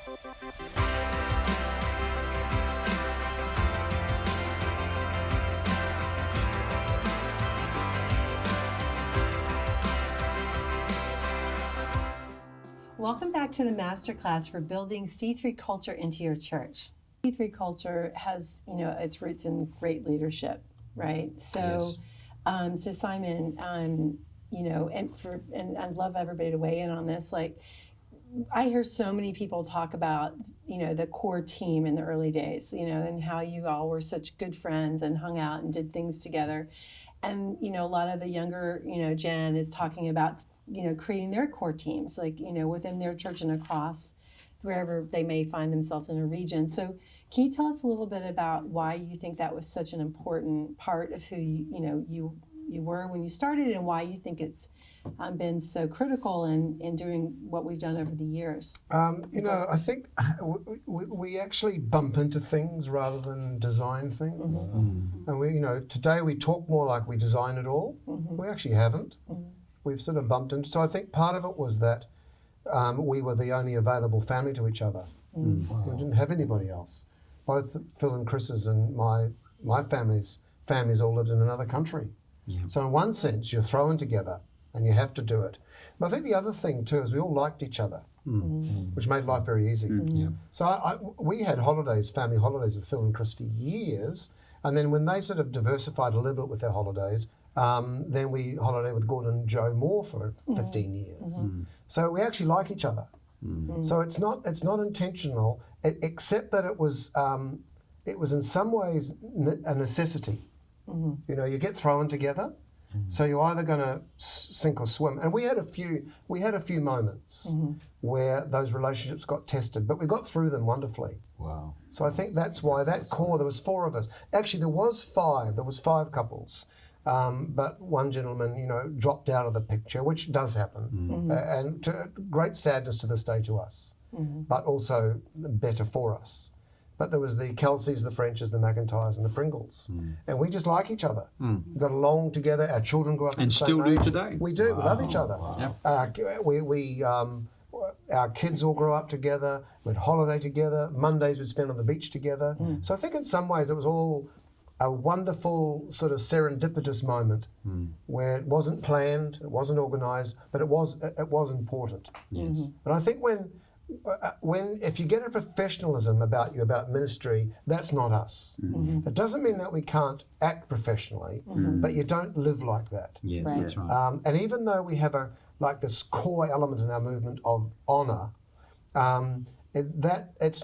Welcome back to the Masterclass for building C3 culture into your church. C3 culture has, its roots in great leadership, right? So, Yes. So Simon, and I'd love everybody to weigh in on this. Like, I hear so many people talk about, the core team in the early days, and how you all were such good friends and hung out and did things together. And, a lot of the younger, Jen is talking about, creating their core teams, like, within their church and across wherever they may find themselves in a region. So can you tell us a little bit about why you think that was such an important part of who you were when you started, and why you think it's been so critical in doing what we've done over the years? I think we actually bump into things rather than design things. Mm-hmm. And we, today we talk more like we design it all. Mm-hmm. We actually haven't. Mm-hmm. We've sort of bumped into. So I think part of it was that we were the only available family to each other. Mm-hmm. Wow. We didn't have anybody else. Both Phil and Chris's and my families all lived in another country. Yeah. So in one sense, you're thrown together and you have to do it. But I think the other thing too is we all liked each other, which made life very easy. Yeah. So we had holidays, family holidays with Phil and Chris for years. And then when they sort of diversified a little bit with their holidays, then we holidayed with Gordon and Joe Moore for 15 years. So we actually like each other. So it's not intentional, except that it was in some ways a necessity. You get thrown together, so you're either going to sink or swim. And we had a few moments where those relationships got tested, but we got through them wonderfully. Wow. So I think that's why that core. There was 4 of us. Actually, there was 5. There was 5 couples. But one gentleman, dropped out of the picture, which does happen, and to great sadness to this day to us, but also better for us. But there was the Kelseys, the Frenches, the McIntyres, and the Pringles, and we just like each other. We got along together. Our children grew up And the same still do age. today. We do. We love each other. Wow. Our kids all grew up together. We'd holiday together. Mondays we'd spend on the beach together. So I think in some ways it was all a wonderful sort of serendipitous moment where it wasn't planned, it wasn't organised, but it was important. Yes. And I think when if you get a professionalism about ministry, that's not us. It doesn't mean that we can't act professionally, but you don't live like that. Yes, Right. that's right. And even though we have this core element in our movement of honour, it's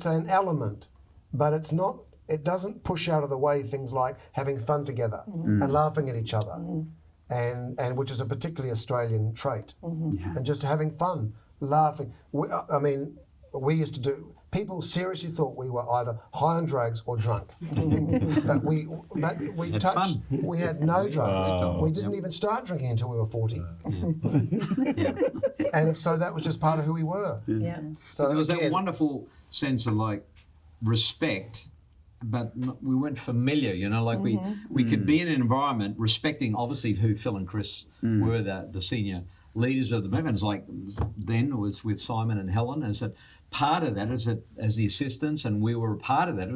an element, but it's not. It doesn't push out of the way things like having fun together and laughing at each other, and which is a particularly Australian trait, and just having fun, laughing. We used to do. People seriously thought we were either high on drugs or drunk. But we Had touched. fun. We had no drugs. Oh, We didn't even start drinking until we were 40, Yeah. and so that was just part of who we were. Yeah. So There was that again, wonderful sense of respect, but we weren't familiar, we could be in an environment respecting obviously who Phil and Chris were, the senior leaders of the movement. It's like then it was with Simon and Helen, is that part of that is that as the assistants, and we were a part of that,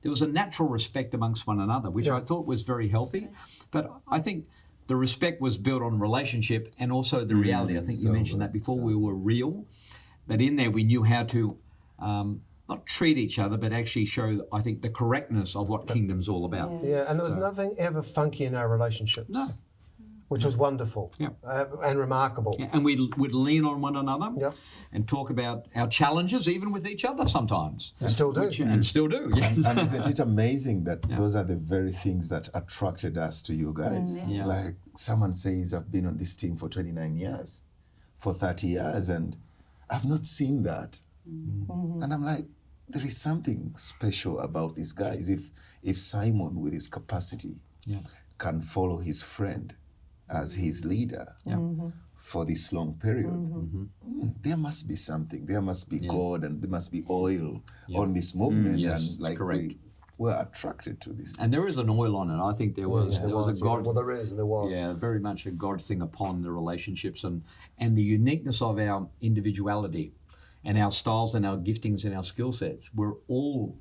there was a natural respect amongst one another, which I thought was very healthy. But I think the respect was built on relationship and also the reality. I think you mentioned that before. We were real, but in there we knew how to not treat each other, but actually show, I think, the correctness of what kingdom's all about. Yeah, and there was nothing ever funky in our relationships. No. Which was wonderful and remarkable. Yeah, and we'd lean on one another Yep. and talk about our challenges, even with each other sometimes. And still do. And still do, yes. And isn't it amazing that those are the very things that attracted us to you guys? Yeah. Like someone says, I've been on this team for 29 years, for 30 years, and I've not seen that. And I'm like, there is something special about these guys. If Simon, with his capacity, can follow his friend as his leader for this long period, there must be something. There must be God, and there must be oil on this movement. Yes, and like correct. we're attracted to this. And there is an oil on it. I think there was a God. Well, there is, and there was. Yeah, very much a God thing upon the relationships and the uniqueness of our individuality. and our styles and our giftings and our skill sets were all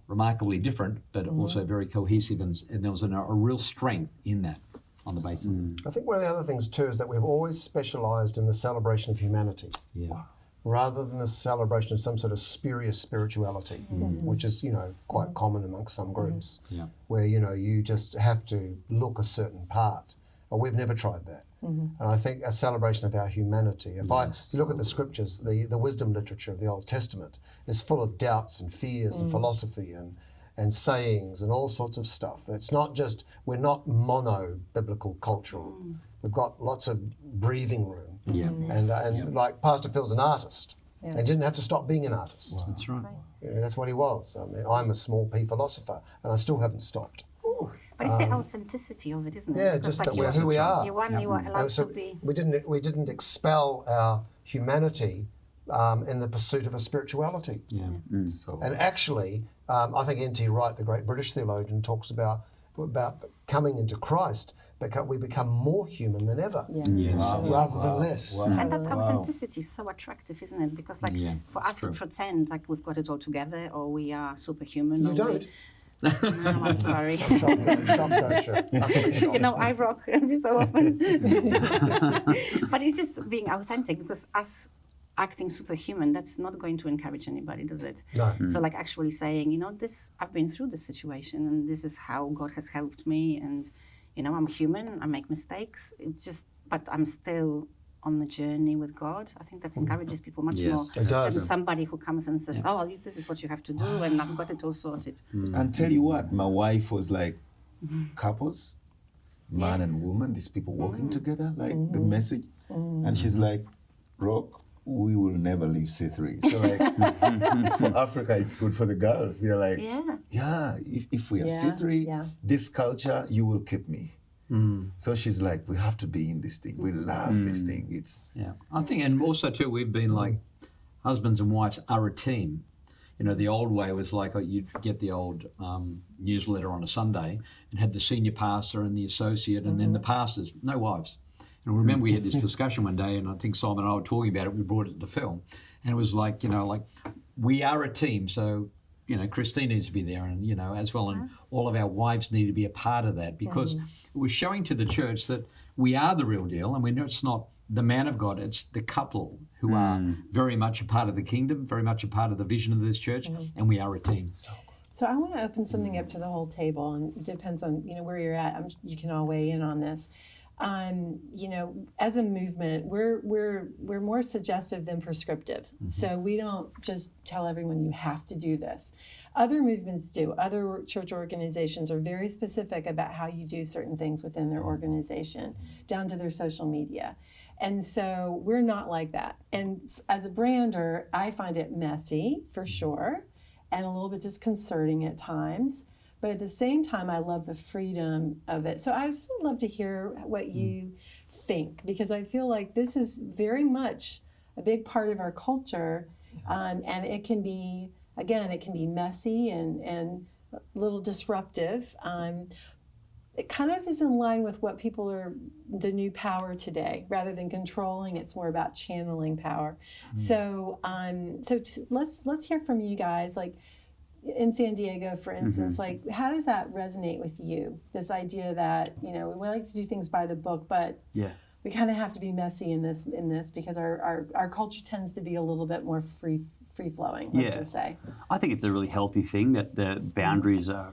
remarkably different, but also very cohesive, and there was a real strength in that on the basis. I think one of the other things too is that we've always specialised in the celebration of humanity. Yeah. Rather than the celebration of some sort of spurious spirituality, which is, quite common amongst some groups, where, you just have to look a certain part. But we've never tried that. And I think a celebration of our humanity. If you look at the scriptures, the wisdom literature of the Old Testament is full of doubts and fears and philosophy and sayings and all sorts of stuff. It's not just, we're not mono-biblical cultural. We've got lots of breathing room. And like Pastor Phil's an artist. And he didn't have to stop being an artist. Wow. That's right. That's what he was. I mean, I'm a small p philosopher, and I still haven't stopped. But it's the authenticity of it, isn't it? Yeah, Because just that we're who we are. You are allowed to be. We didn't expel our humanity in the pursuit of a spirituality. So And actually, I think N.T. Wright, the great British theologian, talks about coming into Christ. We become more human than ever, rather than less. And that authenticity is so attractive, isn't it? Because for us to pretend like we've got it all together or we are superhuman. You don't. No, I'm sorry. Shocked, Gosia. Utterly shocked. I rock every so often. But it's just being authentic, because us acting superhuman, that's not going to encourage anybody, does it? No. So actually saying, I've been through this situation and this is how God has helped me, and I'm human, I make mistakes. But I'm still on the journey with God. I think that encourages people much more It does. than somebody who comes and says, "Oh, this is what you have to do," and I've got it all sorted. And tell you what, my wife was like, couples, man Yes. and woman, these people working together, like the message. And she's like, Rock, we will never leave C3. So for Africa, it's good for the girls. They're like, if we are C3, this culture, you will keep me. So she's like, we have to be in this thing. We love this thing. I think, and also too, we've been like, husbands and wives are a team. The old way was like, you'd get the old newsletter on a Sunday and had the senior pastor and the associate and then the pastors, no wives. And remember, we had this discussion one day, and I think Simon and I were talking about it. We brought it to film, and it was like, we are a team. So, Christine needs to be there, and as well, and all of our wives need to be a part of that, because we're showing to the church that we are the real deal, and we know it's not the man of God; it's the couple who are very much a part of the kingdom, very much a part of the vision of this church, and we are a team. So I want to open something up to the whole table, and it depends on where you're at. You can all weigh in on this. As a movement, we're more suggestive than prescriptive. So we don't just tell everyone you have to do this. Other movements do. Other church organizations are very specific about how you do certain things within their organization, down to their social media. And so we're not like that. And as a brander, I find it messy, for sure, and a little bit disconcerting at times. But at the same time, I love the freedom of it. So I just would love to hear what you think, because I feel like this is very much a big part of our culture. And it can be, again, it can be messy and a little disruptive. It kind of is in line with what people are, the new power today. Rather than controlling, it's more about channeling power. So let's hear from you guys. Like, in San Diego, for instance, how does that resonate with you? This idea that, we like to do things by the book, but we kind of have to be messy in this because our culture tends to be a little bit more free flowing, let's just say. I think it's a really healthy thing that the boundaries are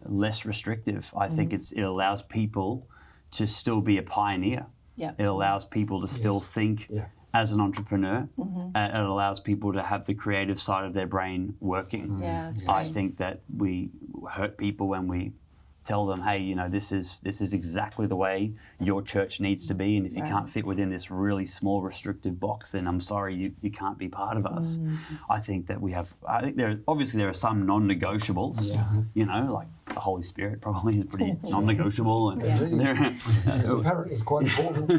less restrictive. I think it allows people to still be a pioneer. It allows people to still think as an entrepreneur. It allows people to have the creative side of their brain working. I think that we hurt people when we tell them, hey, this is exactly the way your church needs to be, and if you can't fit within this really small restrictive box, then I'm sorry, you can't be part of us. I think that there are some non-negotiables, like the Holy Spirit probably is pretty non-negotiable, and apparently it's quite important.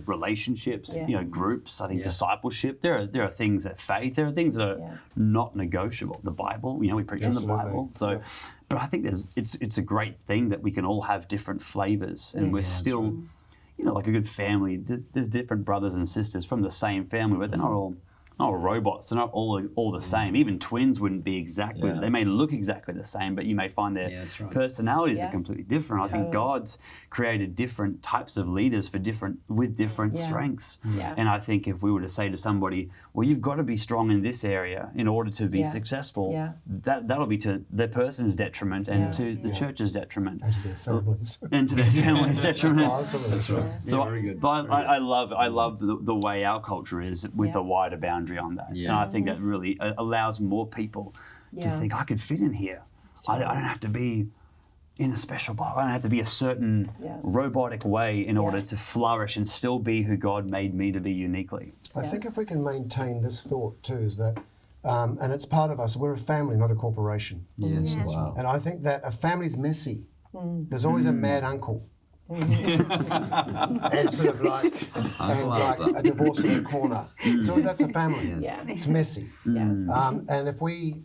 Relationships, groups. I think discipleship. There are things that faith. There are things that are not negotiable. The Bible, we preach from the Bible. So, but I think it's a great thing that we can all have different flavors, and we're still. like a good family, there's different brothers and sisters from the same family, but they're not all robots. They're not all the same. Even twins wouldn't be exactly. They may look exactly the same, but you may find their personalities are completely different. I think God's created different types of leaders with different strengths. And I think if we were to say to somebody, well, you've got to be strong in this area in order to be successful, that'll be to the person's detriment and to the church's detriment. And to their families. And to their families' detriment. Absolutely. So very good. But I love the way our culture is with a wider boundary on that. And I think that really allows more people to think, I could fit in here. I don't have to be in a special box. I don't have to be a certain robotic way in order to flourish and still be who God made me to be uniquely. I think if we can maintain this thought too, is that, and it's part of us, we're a family, not a corporation. Yes. Wow. And I think that a family's messy. There's always a mad uncle. And sort of like a divorce in the corner. So that's a family. It's messy. And if we,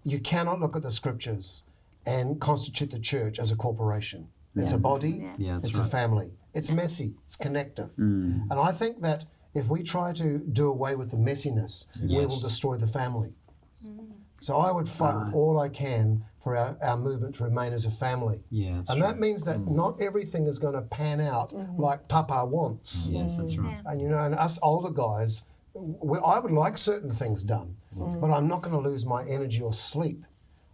you cannot look at the scriptures and constitute the church as a corporation. It's a body, it's a family. It's messy, it's connective. And I think that if we try to do away with the messiness, we will destroy the family. So I would fight with all I can for our movement to remain as a family. And that means that not everything is going to pan out like Papa wants. Yes, that's right. And and us older guys, I would like certain things done, but I'm not going to lose my energy or sleep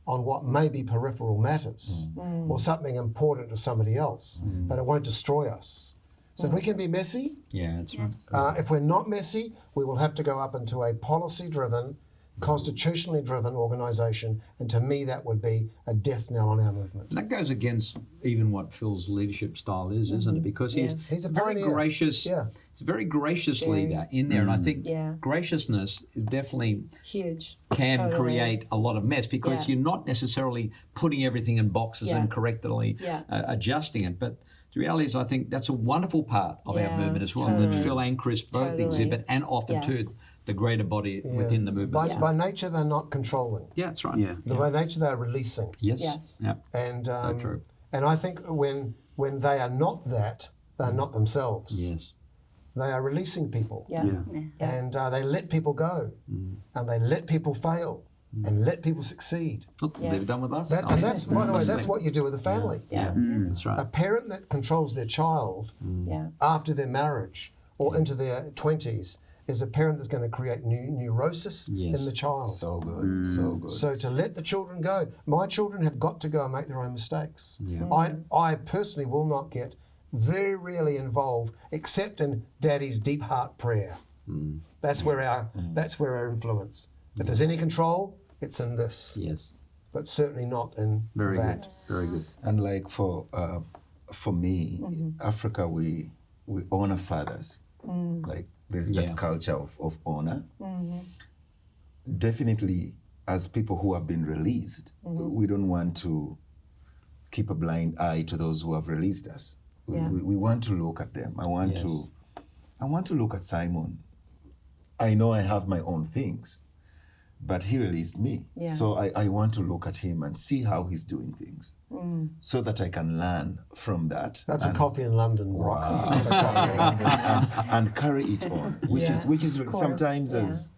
on what may be peripheral matters or something important to somebody else, but it won't destroy us. So if we can be messy, that's right. if we're not messy, we will have to go up into a policy-driven, constitutionally driven organisation, and to me that would be a death knell on our movement. And that goes against even what Phil's leadership style is, isn't it? Because he's a very pioneer. gracious. He's a very gracious leader in there, and I think graciousness is definitely huge. Can create a lot of mess because you're not necessarily putting everything in boxes and correctly adjusting it, but. The reality is, I think that's a wonderful part of our movement as well, that Phil and Chris both exhibit and often too the greater body within the movement. By nature, they're not controlling. Yeah, that's right. By nature, they're releasing. Yes. Yeah. And so true. And I think when they are not that, they're not themselves. Yes. They are releasing people. And they let people go, and they let people fail. And let people succeed. Look, they've done with us. And that's, by the way, that's what you do with a family. That's right. A parent that controls their child after their marriage or into their 20s is a parent that's going to create neurosis in the child. So good, so good. So to let the children go. My children have got to go and make their own mistakes. I personally will not get very rarely involved except in Daddy's deep heart prayer. That's where our influence. If there's any control, it's in this. Yes. But certainly not in Very that. good. Very good. And like for me, Africa, we honor fathers. Like there's that culture of honor. Definitely, as people who have been released, we don't want to keep a blind eye to those who have released us. We want to look at them. I want to look at Simon. I know I have my own things. But he released me. So I want to look at him and see how he's doing things so that I can learn from that. That's a coffee in London, Brock. And carry it on, which is sometimes as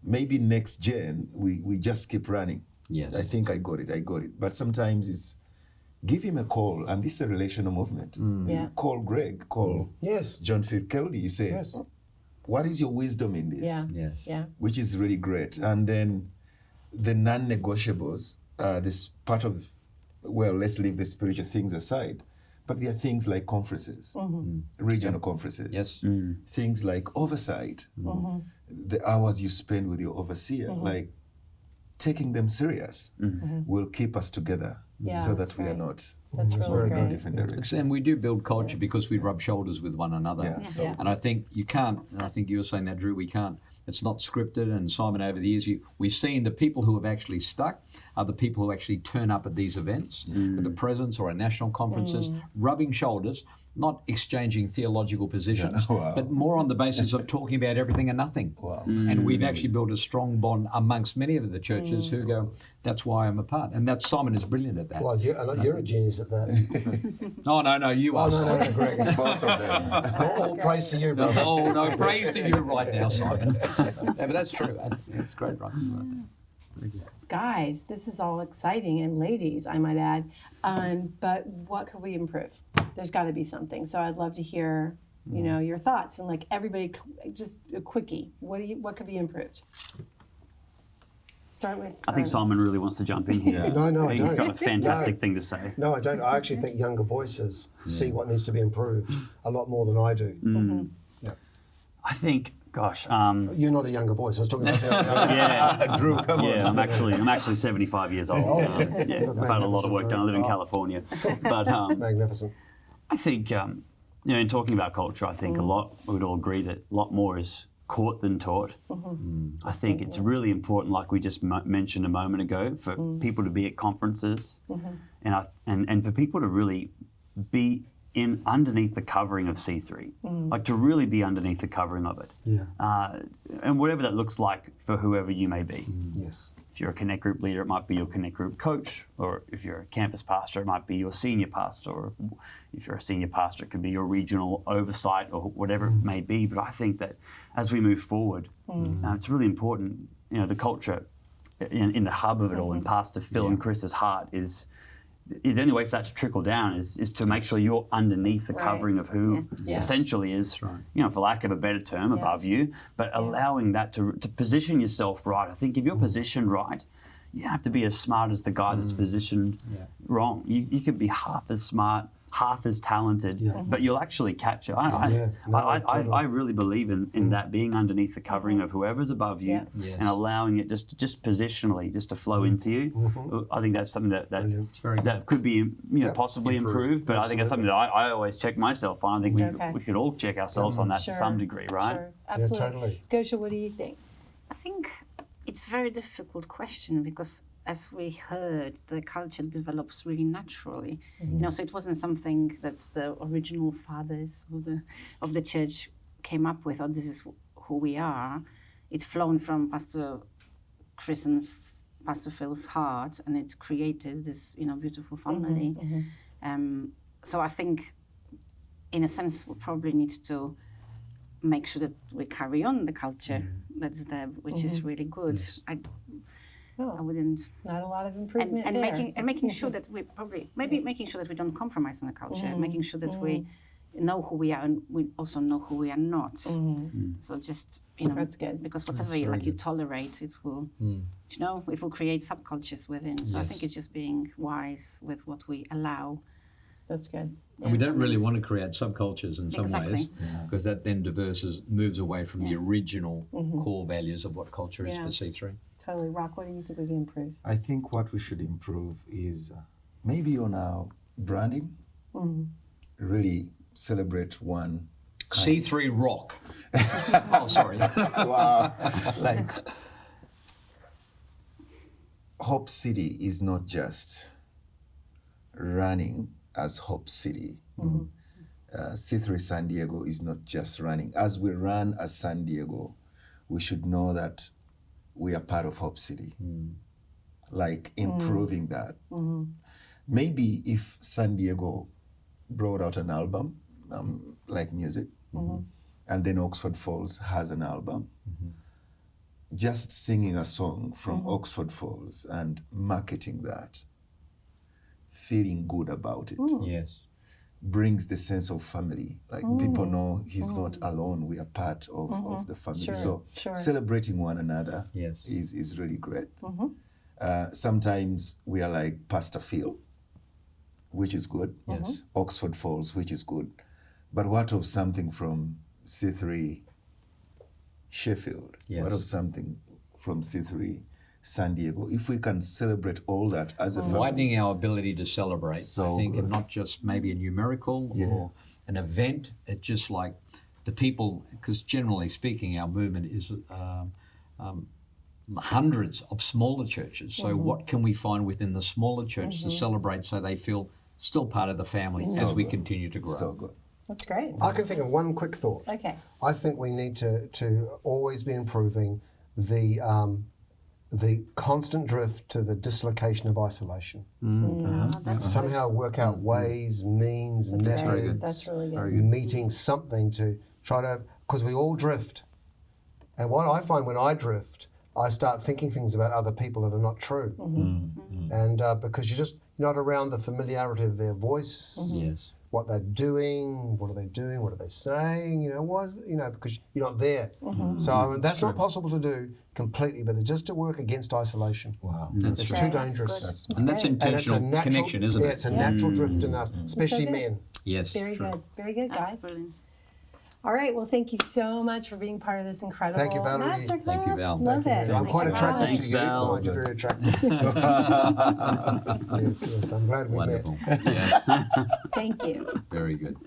maybe next gen, we just keep running. Yes. I think I got it. But sometimes it's give him a call, and this is a relational movement. Call Greg, call John Phil Kelly, you say, what is your wisdom in this? Which is really great. And then the non-negotiables, this part of, well, let's leave the spiritual things aside, but there are things like conferences, regional conferences, things like oversight, the hours you spend with your overseer, like taking them serious will keep us together so that we are not really different directions. And we do build culture because we rub shoulders with one another. And I think you can't, and I think you were saying that, Drew, we can't, it's not scripted. And Simon, over the years, we've seen the people who have actually stuck are the people who actually turn up at these events, at the presence or at national conferences, rubbing shoulders not exchanging theological positions, Wow. but more on the basis of talking about everything and nothing. Wow. And we've actually built a strong bond amongst many of the churches who go, that's why I'm a part. And that Simon is brilliant at that. Well, you're a genius at that. Oh, no, you are. No, Greg. Both of them. All praise to you, No, brother. no, praise to you right now, Simon. Yeah, but that's true. It's great, right? Guys, this is all exciting, and ladies, I might add. But what could we improve? There's got to be something. So I'd love to hear, your thoughts, and like everybody, just a quickie. What could be improved? Start with. I think Simon really wants to jump in here. No, I He's don't. got a fantastic No. thing to say. No, I don't. I actually think younger voices see what needs to be improved a lot more than I do. I think, gosh, You're not a younger voice. I was talking about yeah, Drew, come on. yeah. I'm actually 75 years old. Oh, Yeah, I've had a lot of work done. I live in California, but magnificent. I think, in talking about culture, I think a lot, we would all agree that a lot more is caught than taught. I think it's really important, like we just mentioned a moment ago, for people to be at conferences and for people to really be underneath the covering of C3, like to really be underneath the covering of it. Yeah. And whatever that looks like for whoever you may be. Yes. If you're a Connect Group leader, it might be your Connect Group coach, or if you're a campus pastor, it might be your senior pastor, or if you're a senior pastor, it could be your regional oversight or whatever it may be. But I think that as we move forward, it's really important, the culture in the hub of it all, in Pastor Phil and Chris's heart is the only way for that to trickle down is to make sure you're underneath the covering of who essentially is, for lack of a better term, above you, but allowing that to position yourself right. I think if you're positioned right, you don't have to be as smart as the guy that's positioned wrong. You could be half as smart, half as talented, but you'll actually catch it. I really believe in that, being underneath the covering of whoever's above you and allowing it just positionally just to flow into you. I think that's something that could be possibly improved, but I think that's something that I always check myself on. I think we could all check ourselves on that to some degree, right? Sure. Absolutely. Yeah, totally. Gosia, what do you think? I think it's a very difficult question because, as we heard, the culture develops really naturally. So it wasn't something that the original fathers of the church came up with, or this is who we are. It flown from Pastor Chris and Pastor Phil's heart, and it created this, beautiful family. So I think, in a sense, we probably need to make sure that we carry on the culture that's there, which is really good. Yes. I wouldn't. Not a lot of improvement And there. making sure that we making sure that we don't compromise on the culture, making sure that we know who we are and we also know who we are not. So just That's good. because whatever you tolerate, it will it will create subcultures within. So I think it's just being wise with what we allow. That's good. And we don't really want to create subcultures in some Exactly. ways, because that then moves away from the original core values of what culture is for C3. Totally. Rock, what do you think we can improve? I think what we should improve is maybe on our branding, really celebrate one C3 Rock. Oh, sorry. wow. Like, Hope City is not just running as Hope City. C3 San Diego is not just running. As we run as San Diego, we should know that we are part of Hope City. Like improving that. Maybe if San Diego brought out an album, like music, and then Oxford Falls has an album, just singing a song from Oxford Falls and marketing that, feeling good about it. Yes. Brings the sense of family. Like people know he's not alone. We are part of the family. Sure, So celebrating one another is really great. Sometimes we are like Pastor Phil, which is good. Yes. Oxford Falls, which is good. But what of something from C3 Sheffield? Yes. What of something from C3 San Diego? If we can celebrate all that as a family. Widening our ability to celebrate, So I think, good. and not just maybe a numerical or an event. It's just like the people, because generally speaking, our movement is hundreds of smaller churches. So what can we find within the smaller churches to celebrate so they feel still part of the family as we continue to grow? So good. That's great. I can think of one quick thought. Okay. I think we need to always be improving the constant drift to the dislocation of isolation. Somehow work out ways, means, methods. Very good. That's really good. Meeting something to try to, because we all drift. And what I find when I drift, I start thinking things about other people that are not true. And because you're not around the familiarity of their voice. Yes. What they're doing, what are they doing, what are they saying, because you're not there. So that's not possible to do completely, but just to work against isolation. Wow. It's too dangerous. And that's intentional connection, isn't it? It's a natural drift in us, especially men. Yes. Very good. Very good, guys. That's brilliant. All right. Well, thank you so much for being part of this incredible Thank you, Valerie. masterclass. Thank you, Val. Love it. I'm quite attracted Thanks, to you. Val. I find you very attractive. Yes, I'm glad we met. Wonderful. Yes. Thank you. Very good.